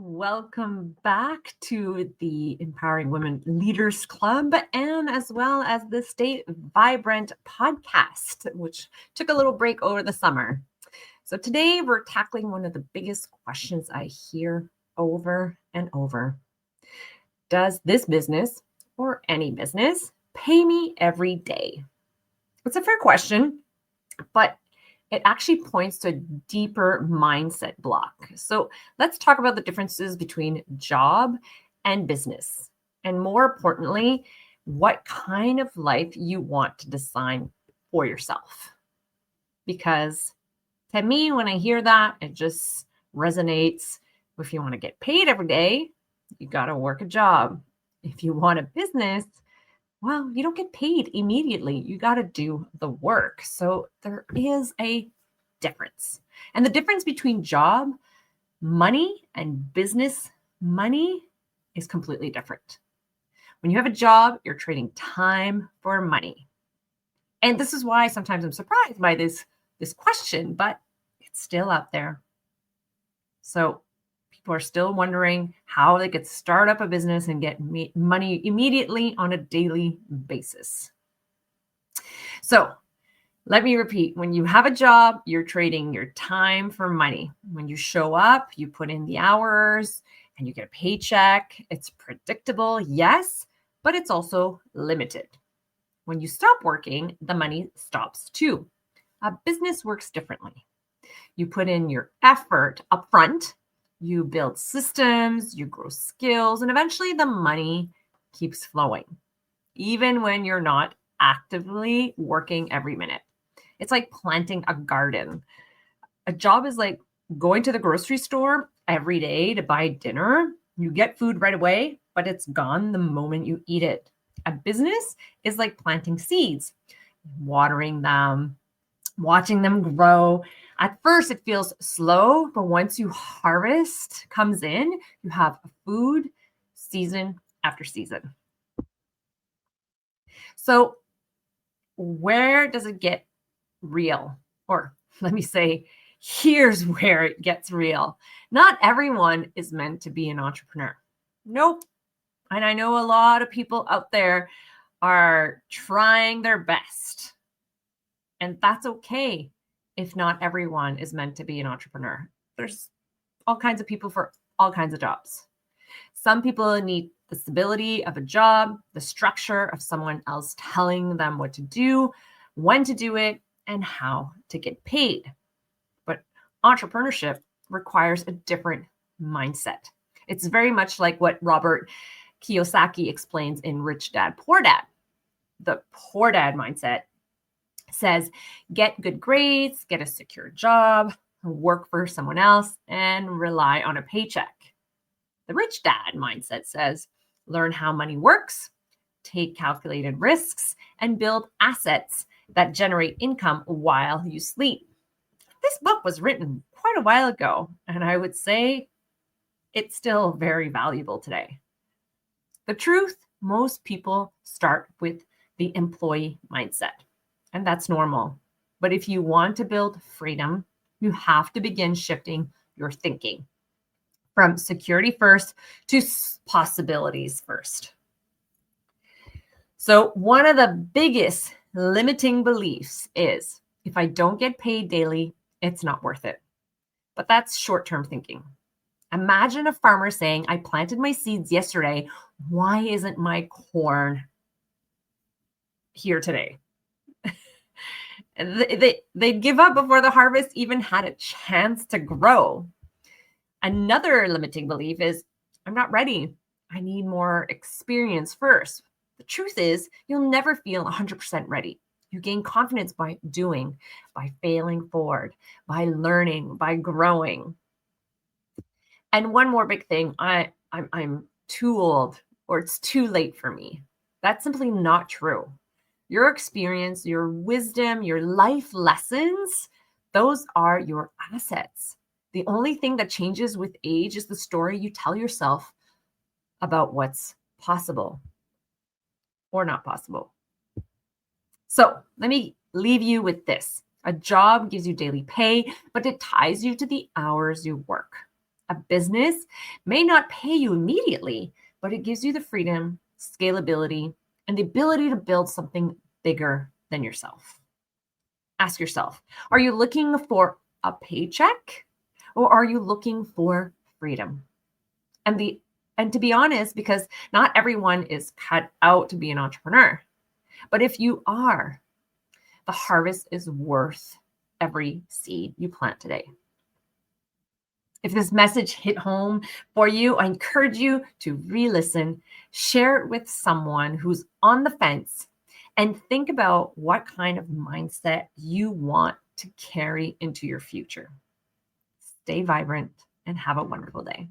Welcome back to the Empowering Women Leaders Club and as well as the Stay Vibrant podcast, which took a little break over the summer. So today we're tackling one of the biggest questions I hear over and over. Does this business or any business pay me every day? It's a fair question, but it actually points to a deeper mindset block. So let's talk about the differences between job and business. And more importantly, what kind of life you want to design for yourself. Because to me, when I hear that, it just resonates. If you want to get paid every day, you got to work a job. If you want a business, well, you don't get paid immediately. You got to do the work. So there is a difference. And the difference between job money and business money is completely different. When you have a job, you're trading time for money. And this is why sometimes I'm surprised by this question, but it's still out there. So people are still wondering how they could start up a business and get money immediately on a daily basis. So let me repeat, when you have a job, you're trading your time for money. When you show up, you put in the hours and you get a paycheck. It's predictable, yes, but it's also limited. When you stop working, the money stops too. A business works differently. You put in your effort upfront, you build systems, you grow skills, and eventually the money keeps flowing, even when you're not actively working every minute. It's like planting a garden. A job is like going to the grocery store every day to buy dinner. You get food right away, but it's gone the moment you eat it. A business is like planting seeds, watering them, watching them grow. At first, it feels slow, but once you harvest comes in, you have food season after season. So where does it get real? Or let me say, here's where it gets real. Not everyone is meant to be an entrepreneur. Nope. And I know a lot of people out there are trying their best. And that's okay if not everyone is meant to be an entrepreneur. There's all kinds of people for all kinds of jobs. Some people need the stability of a job, the structure of someone else telling them what to do, when to do it, and how to get paid. But entrepreneurship requires a different mindset. It's very much like what Robert Kiyosaki explains in Rich Dad, Poor Dad. The poor dad mindset says, get good grades, get a secure job, work for someone else, and rely on a paycheck. The rich dad mindset says, learn how money works, take calculated risks, and build assets that generate income while you sleep. This book was written quite a while ago, and I would say it's still very valuable today. The truth, most people start with the employee mindset, and that's normal. But if you want to build freedom, you have to begin shifting your thinking from security first to possibilities first. So one of the biggest limiting beliefs is if I don't get paid daily, it's not worth it. But that's short-term thinking. Imagine a farmer saying, I planted my seeds yesterday. Why isn't my corn here today? They'd give up before the harvest even had a chance to grow. Another limiting belief is, I'm not ready. I need more experience first. The truth is, you'll never feel 100% ready. You gain confidence by doing, by failing forward, by learning, by growing. And one more big thing, I'm too old or it's too late for me. That's simply not true. Your experience, your wisdom, your life lessons, those are your assets. The only thing that changes with age is the story you tell yourself about what's possible or not possible. So let me leave you with this. A job gives you daily pay, but it ties you to the hours you work. A business may not pay you immediately, but it gives you the freedom, scalability, and the ability to build something bigger than yourself. Ask yourself, are you looking for a paycheck or are you looking for freedom? And to be honest, because not everyone is cut out to be an entrepreneur. But if you are, the harvest is worth every seed you plant today. If this message hit home for you, I encourage you to re-listen, share it with someone who's on the fence, and think about what kind of mindset you want to carry into your future. Stay vibrant and have a wonderful day.